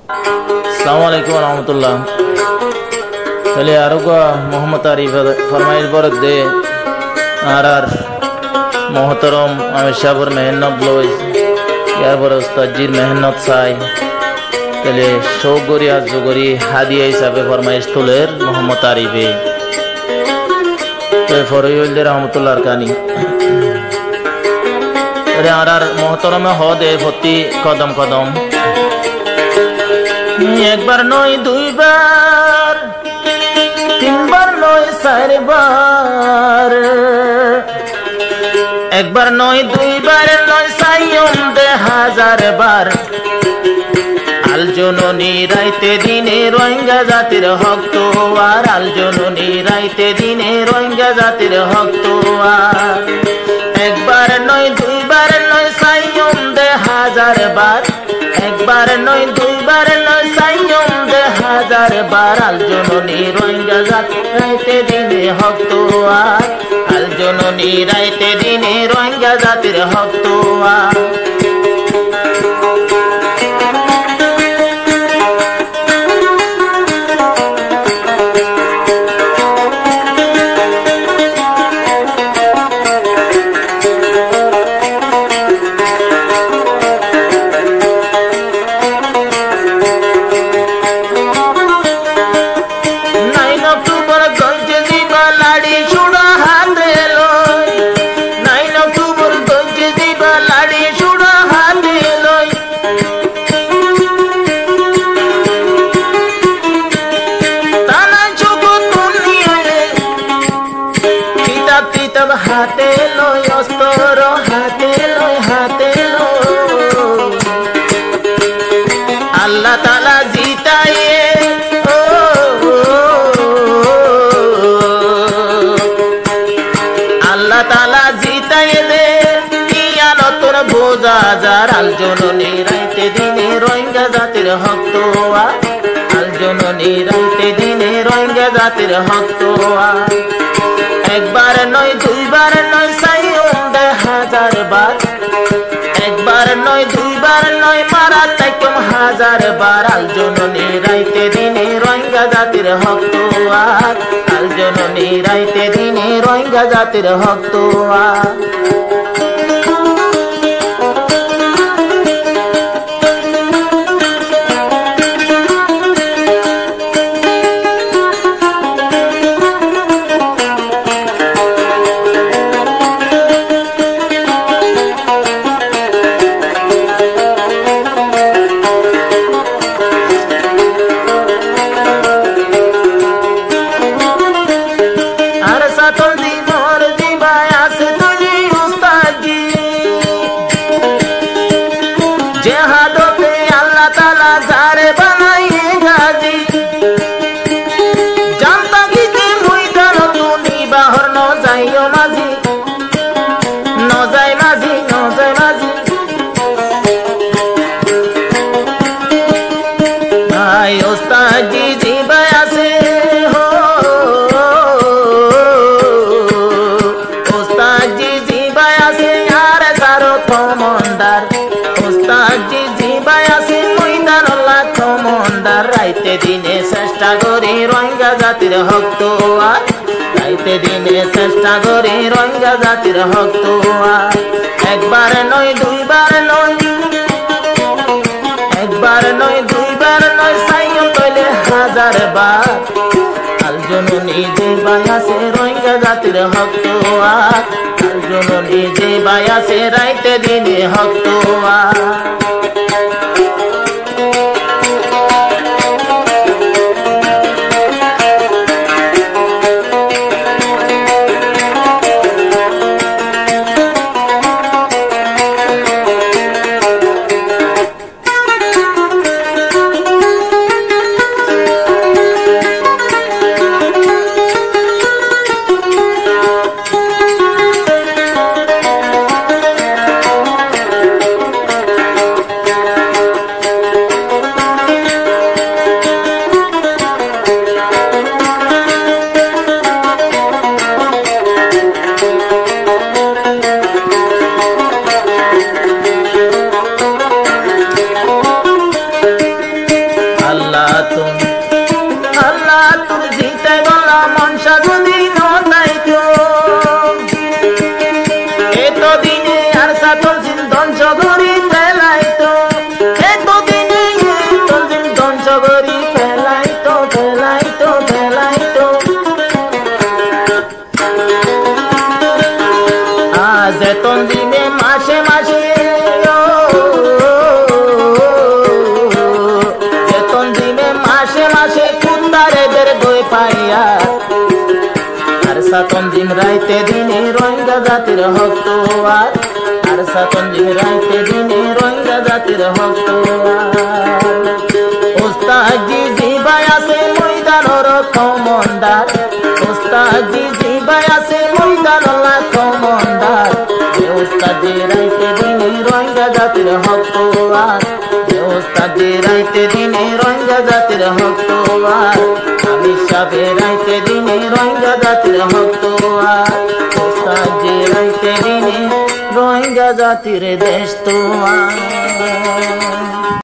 আসসালামু আলাইকুম রহমতুল্লাহ। তাহলে আরো মোহাম্মদ আরিফ ফরমাইশ বরদ দে আর মোহতরম আমির সাহর মেহনত লই ইয়ার বড় উস্তাদজির মেহনত চাই। তাহলে সৌগরি আর জুগরি হাদিয়া হিসাবে ফরমাইশ তুলের মোহাম্মদ আরিফে ফরইউল্লাহ রহমতুল্লাহর কানি আর মোহতরমে হ দে ভর্তি কদম কদম। একবার নয় দুইবার তিনবার নয় চারবার, একবার নয় দুইবার নয় সাইয়ম দে হাজার বার। আল জননী রাইতে দিনে রোহিঙ্গা জাতির হক তোয়ার, আল জননী রাইতে দিনে রোহিঙ্গা জাতির হক তোয়ার। একবার নয় দুইবার নয় সাইয়ম দে হাজার বার, একবার নয় দুইবার নয় সাইয়ম দে হাজার বার। আল জননী রোহিঙ্গা জাতির রাইতে দিনে হক তোয়ার, আল জননী রাইতে দিনে রোহিঙ্গা জাতির হক তোয়ার। হাতে লই অস্ত্র হাতে লই হাতে লই আল্লাহ তাআলা জিতায়ে ও আল্লাহ তাআলা জিতায়ে দে কিয়ামতের বোঝা যার। আল জননী রাইতে দিনে রোহিঙ্গা জাতির হক তোয়ার, আল জননী রাইতে দিনে রোহিঙ্গা জাতির হক তোয়ার। একবার নয় দুইবার নয় সাইয়ম দে হাজার বার, একবার নয় দুইবার নয় মারা তাইকম হাজার বার। আল জননী রাইতে দিনে রোহিঙ্গা জাতির হক তোয়ার, আল জননী রাইতে দিনে রোহিঙ্গা জাতির হক তোয়ার। রাইতে দিনে চেষ্টা করি রোহিঙ্গা জাতির হক তোয়ার, রাইতে দিনে চেষ্টা করি রোহিঙ্গা জাতির হক তোয়ার। একবার নয় দুইবার নয়, একবার নয় দুইবার নয় সাইয়ম তৈলে হাজার বার। আল জননী যে বায়াসে রোহিঙ্গা জাতির হক তোয়ার, আল জননী যে বায়াসে রাইতে দিনে হক তোয়ার। তুম আল্লাহ তোর জিতে গলা মনসা যদি নদাইতো এতদিনে আর সাতর জিন ধ্বংস করি ফেলাইতো এতদিনে তোর জিন ধ্বংস করি ফেলাইতো ফেলাইতো ফেলাইতো আজ এতন দিনে মাসে মাসে এতন দিনে মাসে মাসে কুন্দারেদের বই পাইয়া আর সাতন দিন রাইতে দিনে রোহিঙ্গা জাতির হক আর সাতন দিন রাইতে দিনে রোহিঙ্গা জাতির হক ওস্তাদজি জিবাই আছে ময়দানর কমান্ডার ওস্তাদজি জিবাই আছে ময়দানর কমান্ডার ওস্তাদজি রাইতে দিনে রোহিঙ্গা জাতির হক ওস্তাদজি রাইতে দিনে রোহিঙ্গা জাতির হক আমি সবে রাইতে দিনে রোহিঙ্গা জাতির হক ওস্তাদজি রাইতে দিনে রোহিঙ্গা জাতির দেশ তোমার